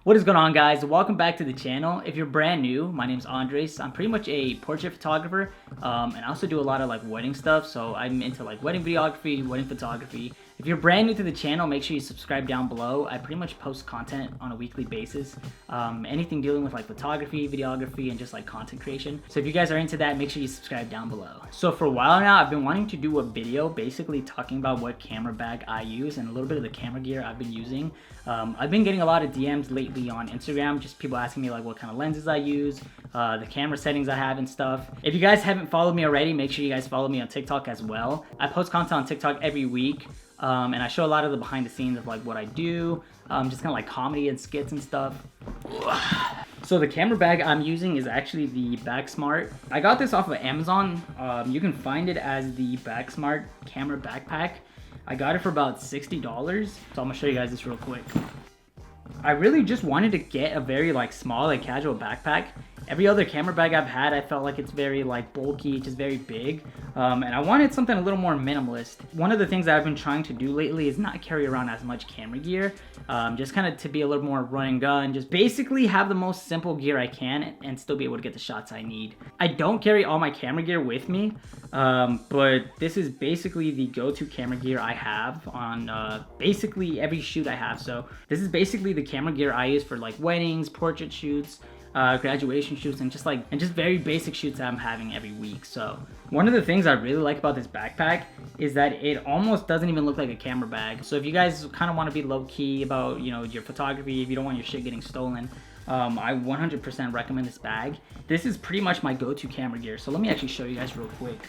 What is going on, guys? Welcome back to the channel. If you're brand new, my name's Andres. I'm pretty much a portrait photographer, and I also do a lot of like wedding stuff. So I'm into like wedding videography, wedding photography. If you're brand new to the channel, make sure you subscribe down below. I pretty much post content on a weekly basis. Anything dealing with like photography, videography, and just like content creation. So if you guys are into that, make sure you subscribe down below. So for a while now, I've been wanting to do a video basically talking about what camera bag I use and a little bit of the camera gear I've been using. I've been getting a lot of DMs lately on Instagram, just people asking me like what kind of lenses I use, the camera settings I have and stuff. If you guys haven't followed me already, make sure you guys follow me on TikTok as well. I post content on TikTok every week. And I show a lot of the behind the scenes of like what I do, just kind of like comedy and skits and stuff. So the camera bag I'm using is actually the Backsmart. I got this off of Amazon. You can find it as the Backsmart camera backpack. I got it for about $60. So I'm gonna show you guys this real quick. I really just wanted to get a very like small, like casual backpack. Every other camera bag I've had, I felt like it's very like bulky, just very big. And I wanted something a little more minimalist. One of the things that I've been trying to do lately is not carry around as much camera gear. Just kind of to be a little more run and gun, just basically have the most simple gear I can and still be able to get the shots I need. I don't carry all my camera gear with me, but this is basically the go-to camera gear I have on basically every shoot I have. So this is basically the camera gear I use for like weddings, portrait shoots, graduation shoots, and just very basic shoots that I'm having every week. So one of the things I really like about this backpack is that it almost doesn't even look like a camera bag. So if you guys kind of want to be low-key about, you know, your photography, if you don't want your shit getting stolen, I 100% recommend this bag. This is pretty much my go-to camera gear. So let me actually show you guys real quick.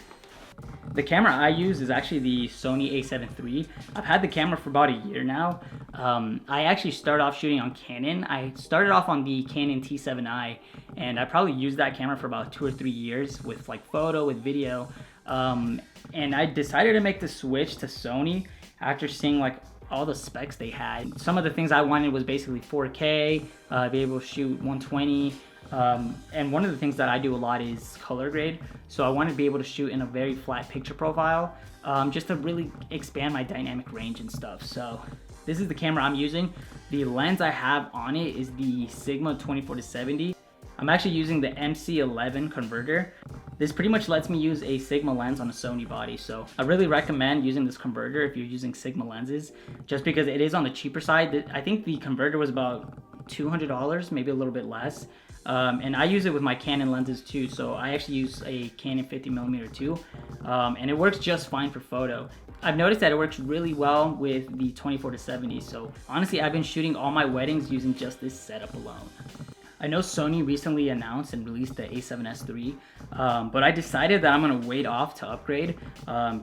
The camera I use is actually the Sony a7 III. I've had the camera for about a year now. I actually started off shooting on Canon. I started off on the Canon T7i, and I probably used that camera for about 2 or 3 years with like photo, with video. And I decided to make the switch to Sony after seeing like all the specs they had. Some of the things I wanted was basically 4K, be able to shoot 120. And one of the things that I do a lot is color grade. So I want to be able to shoot in a very flat picture profile, just to really expand my dynamic range and stuff. So this is the camera I'm using. The lens I have on it is the Sigma 24-70. I'm actually using the MC11 converter. This pretty much lets me use a Sigma lens on a Sony body. So I really recommend using this converter if you're using Sigma lenses, just because it is on the cheaper side. I think the converter was about $200, maybe a little bit less. And I use it with my Canon lenses too, so I actually use a Canon 50mm too, and it works just fine for photo. I've noticed that it works really well with the 24-70, so honestly I've been shooting all my weddings using just this setup alone. I know Sony recently announced and released the a7S III, but I decided that I'm going to wait off to upgrade,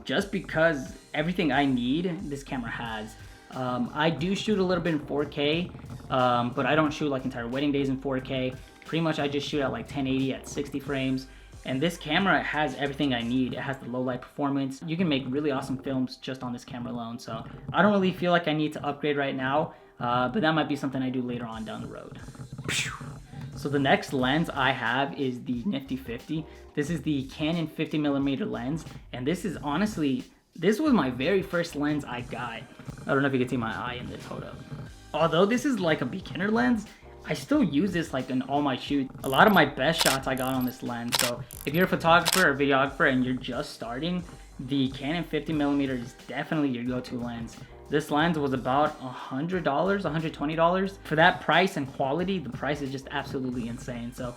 just because everything I need this camera has. I do shoot a little bit in 4K, but I don't shoot like entire wedding days in 4K. Pretty much I just shoot at like 1080 at 60 frames. And this camera has everything I need. It has the low light performance. You can make really awesome films just on this camera alone. So I don't really feel like I need to upgrade right now, but that might be something I do later on down the road. So the next lens I have is the Nifty 50. This is the Canon 50mm lens. And this is honestly, this was my very first lens I got. I don't know if you can see my eye in this photo. Although this is like a beginner lens, I still use this like in all my shoots. A lot of my best shots I got on this lens. So if you're a photographer or videographer and you're just starting, the Canon 50mm is definitely your go-to lens. This lens was about $100, $120. For that price and quality, the price is just absolutely insane. So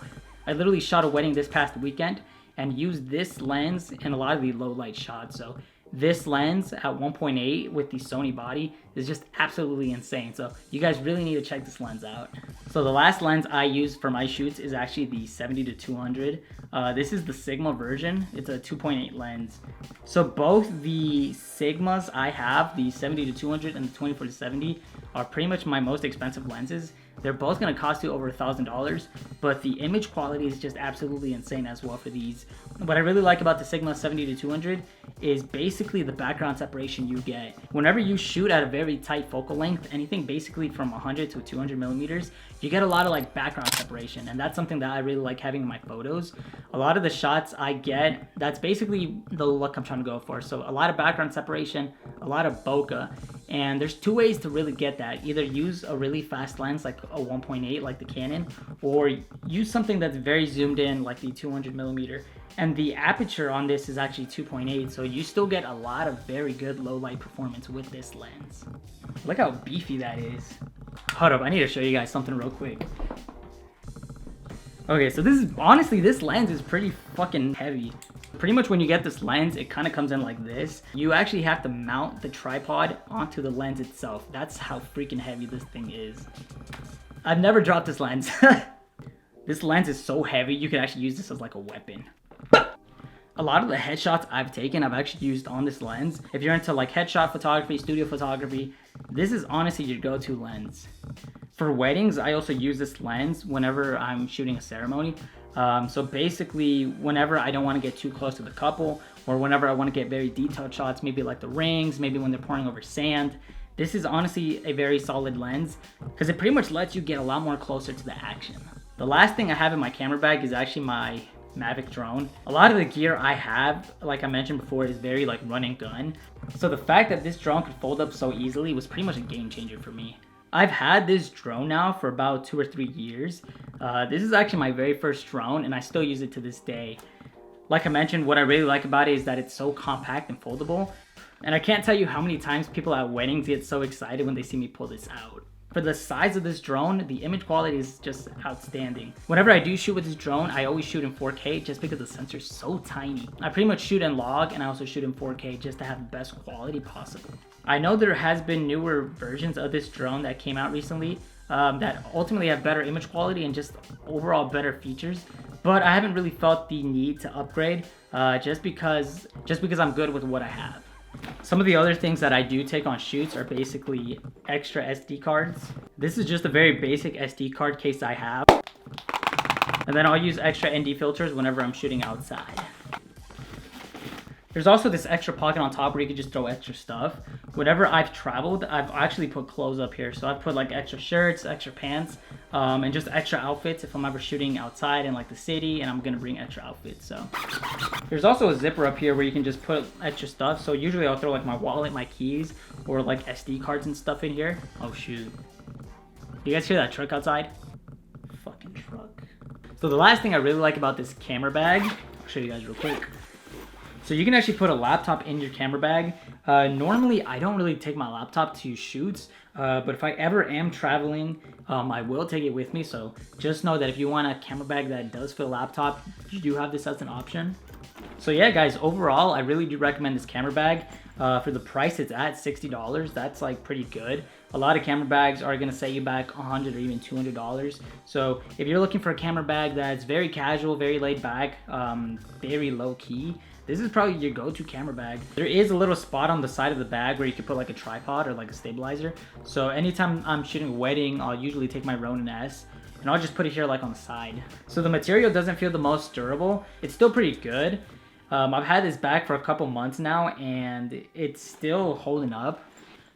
I literally shot a wedding this past weekend and used this lens in a lot of the low light shots. So this lens at 1.8 with the Sony body is just absolutely insane. So you guys really need to check this lens out. So the last lens I use for my shoots is actually the 70-200. This is the Sigma version. It's a 2.8 lens. So both the Sigmas I have, the 70-200 and the 24-70, are pretty much my most expensive lenses. They're both going to cost you over $1,000, but the image quality is just absolutely insane as well for these. What I really like about the Sigma 70-200 is basically the background separation you get. Whenever you shoot at a very tight focal length, anything basically from 100 to 200 millimeters, you get a lot of like background separation, and that's something that I really like having in my photos. A lot of the shots I get, that's basically the look I'm trying to go for. So a lot of background separation, a lot of bokeh, And there's two ways to really get that. Either use a really fast lens like a 1.8 like the Canon, or use something that's very zoomed in like the 200mm. And the aperture on this is actually 2.8, so you still get a lot of very good low light performance with this lens. Look how beefy that is. Hold up, I need to show you guys something real quick. Okay, so this is, honestly, this lens is pretty fucking heavy. Pretty much when you get this lens, it kind of comes in like this. You actually have to mount the tripod onto the lens itself. That's how freaking heavy this thing is. I've never dropped this lens. This lens is so heavy, you can actually use this as like a weapon. A lot of the headshots I've taken, I've actually used on this lens. If you're into like headshot photography, studio photography, this is honestly your go-to lens. For weddings, I also use this lens whenever I'm shooting a ceremony. So basically, whenever I don't want to get too close to the couple, or whenever I want to get very detailed shots, maybe like the rings, maybe when they're pouring over sand, this is honestly a very solid lens because it pretty much lets you get a lot more closer to the action. The last thing I have in my camera bag is actually my Mavic drone. A lot of the gear I have, like I mentioned before, is very like run and gun. So the fact that this drone could fold up so easily was pretty much a game changer for me. I've had this drone now for about 2 or 3 years. This is actually my very first drone and I still use it to this day. Like I mentioned, what I really like about it is that it's so compact and foldable. And I can't tell you how many times people at weddings get so excited when they see me pull this out. For the size of this drone, the image quality is just outstanding. Whenever I do shoot with this drone, I always shoot in 4K just because the sensor is so tiny. I pretty much shoot in log and I also shoot in 4K just to have the best quality possible. I know there has been newer versions of this drone that came out recently that ultimately have better image quality and just overall better features, but I haven't really felt the need to upgrade just because I'm good with what I have. Some of the other things that I do take on shoots are basically extra SD cards. This is just a very basic SD card case I have. And then I'll use extra ND filters whenever I'm shooting outside. There's also this extra pocket on top where you can just throw extra stuff. Whenever I've traveled, I've actually put clothes up here. So I've put like extra shirts, extra pants, and just extra outfits if I'm ever shooting outside in like the city and I'm gonna bring extra outfits, so. There's also a zipper up here where you can just put extra stuff. So usually I'll throw like my wallet, my keys, or like SD cards and stuff in here. Oh shoot. You guys hear that truck outside? Fucking truck. So the last thing I really like about this camera bag, I'll show you guys real quick. So you can actually put a laptop in your camera bag. Normally, I don't really take my laptop to shoots, but if I ever am traveling, I will take it with me. So just know that if you want a camera bag that does fit a laptop, you do have this as an option. So yeah, guys, overall, I really do recommend this camera bag. For the price it's at, $60, that's like pretty good. A lot of camera bags are gonna set you back $100 or even $200. So if you're looking for a camera bag that's very casual, very laid back, very low key, this is probably your go-to camera bag. There is a little spot on the side of the bag where you can put like a tripod or like a stabilizer. So anytime I'm shooting a wedding, I'll usually take my Ronin S and I'll just put it here like on the side. So the material doesn't feel the most durable. It's still pretty good. I've had this bag for a couple months now and it's still holding up.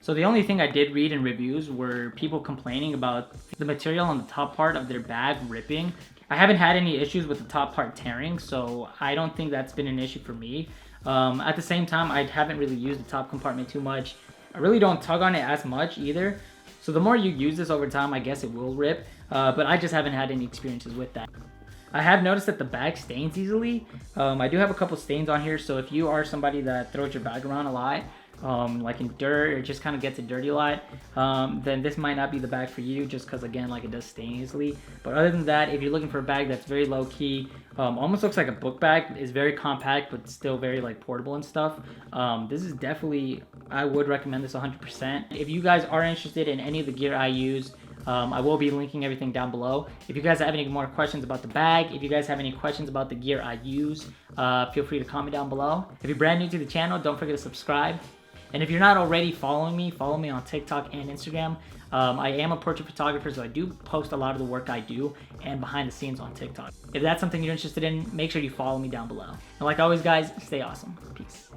So the only thing I did read in reviews were people complaining about the material on the top part of their bag ripping. I haven't had any issues with the top part tearing, so I don't think that's been an issue for me. At the same time, I haven't really used the top compartment too much. I really don't tug on it as much either. So the more you use this over time, I guess it will rip, but I just haven't had any experiences with that. I have noticed that the bag stains easily. I do have a couple stains on here, so if you are somebody that throws your bag around a lot, like in dirt or just kind of gets it dirty a lot, then this might not be the bag for you just because again, like it does stain easily. But other than that, if you're looking for a bag that's very low key, almost looks like a book bag, is very compact but still very like portable and stuff, this is definitely, I would recommend this 100%. If you guys are interested in any of the gear I use, I will be linking everything down below. If you guys have any more questions about the bag, if you guys have any questions about the gear I use, feel free to comment down below. If you're brand new to the channel, don't forget to subscribe. And if you're not already following me, follow me on TikTok and Instagram. I am a portrait photographer, so I do post a lot of the work I do and behind the scenes on TikTok. If that's something you're interested in, make sure you follow me down below. And like always, guys, stay awesome. Peace.